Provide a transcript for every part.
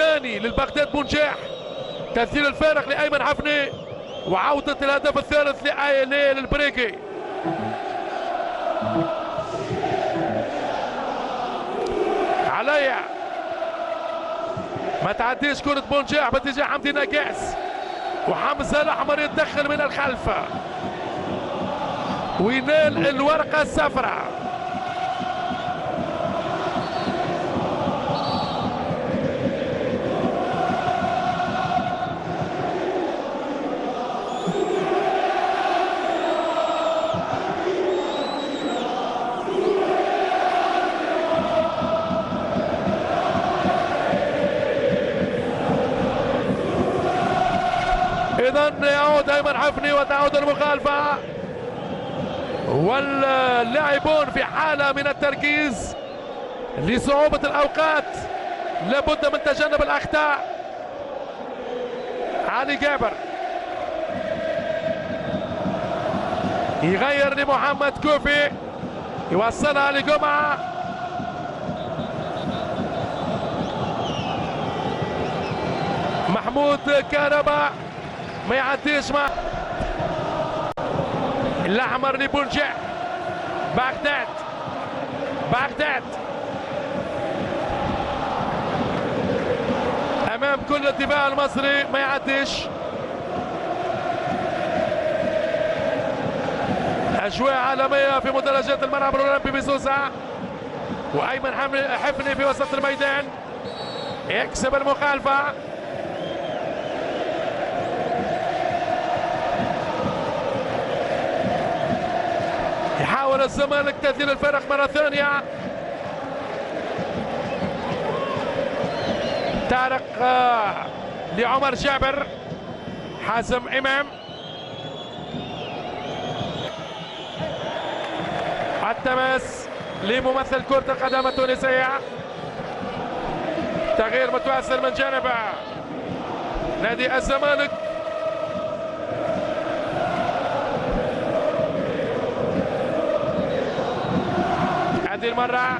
الثاني للبغداد بونجاح، تسجيل الفارق لأيمن حفني وعودة الهدف الثالث للبريكي. عليا ما تعديش كرة بونجاح باتجاه حمدي نقاس، وحمزة الأحمر يتدخل من الخلف وينال الورقة الصفراء. إذن يعود أيمن حفني وتعود المخالفة، واللاعبون في حالة من التركيز لصعوبة الأوقات، لابد من تجنب الأخطاء. علي جابر يغير لمحمد كوفي، يوصلها لجمعة، محمود كهرباء ما يعديش مع الأحمر لبونجاح. بغداد أمام كل الدفاع المصري ما يعديش. أجواء عالمية في مدرجات الملعب الأولمبي بسوسة، وأيمن حفني في وسط الميدان يكسب المخالفة. يحاول الزمالك تسجيل الفرق مرة ثانية. طارق لعمر جابر، حازم إمام، التماس لممثل كرة القدم التونسية. تغيير متواصل من جانب نادي الزمالك. هذه المرة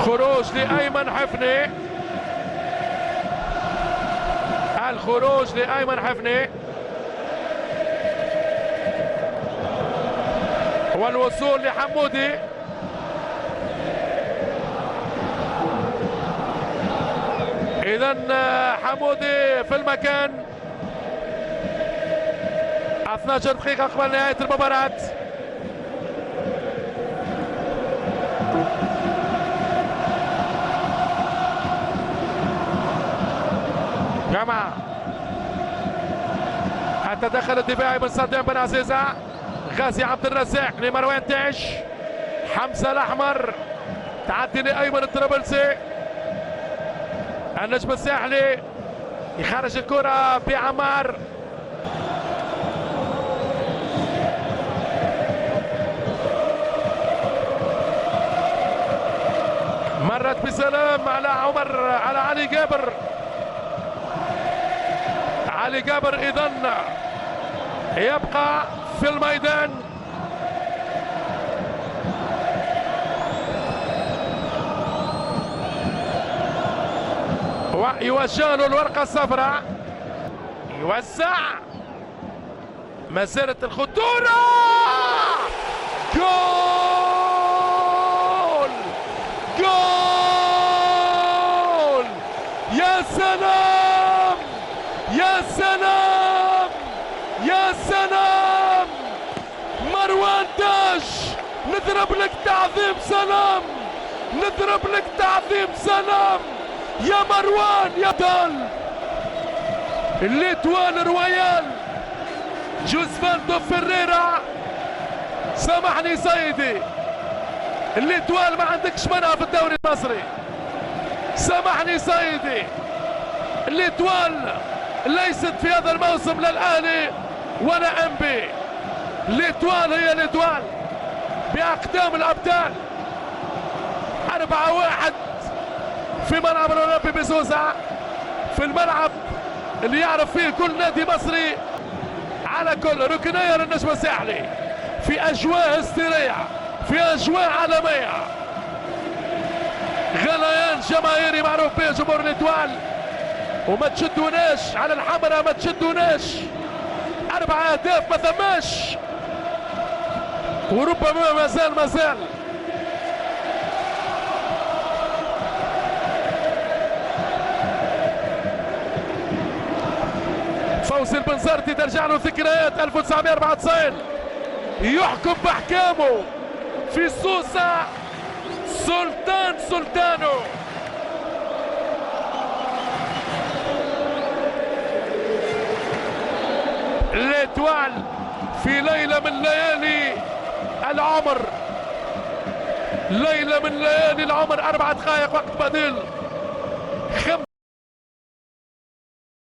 خروج لأيمن حفني، الخروج لأيمن حفني والوصول لحمودي. إذن حمودي في المكان. 12 دقيقة قبل نهاية المباراة. جماعة التدخل الدفاعي من صدام بن عزيزة، غازي عبد الرزاق لمروان تاج، حمزة الأحمر، تعدي لأيمن الطرابلسي، النجم الساحلي يخرج الكرة بعمار، مرت بسلام على على علي جابر. علي جابر إذن يبقى في الميدان. ويوجه له الورقة الصفراء، يوزع، ما زالت الخطورة، جول جول! يا سلام يا سلام يا سلام! مروان تاج نضرب لك تعظيم سلام، نضرب لك تعظيم سلام يا مروان يا دال. الليتوال رويال جوزفالدو فيريرا، سامحني سيدي، الليتوال ما عندكش منها في الدوري المصري، سامحني سيدي، الليتوال ليست في هذا الموسم لا الاهلي ولا انبي، الليتوال هي الليتوال باقدام الابطال. 4-1 في ملعب الاولمبي بسوسة، في الملعب اللي يعرف فيه كل نادي مصري على كل ركنية للنجم الساحلي، في اجواء هستيرية، في اجواء عالمية. الجماهيري معروف به جمهور الاتوال. وما تشدوناش على الحمراء، ما تشدوناش. 4 أهداف ما ثماش، وربما ما زال فوزي البنزرتي ترجع له ذكريات 1994، يحكم باحكامه في سوسة سلطانو. الاتوال في ليلة من ليالي العمر، ليلة من ليالي العمر، 4 دقائق وقت بديل.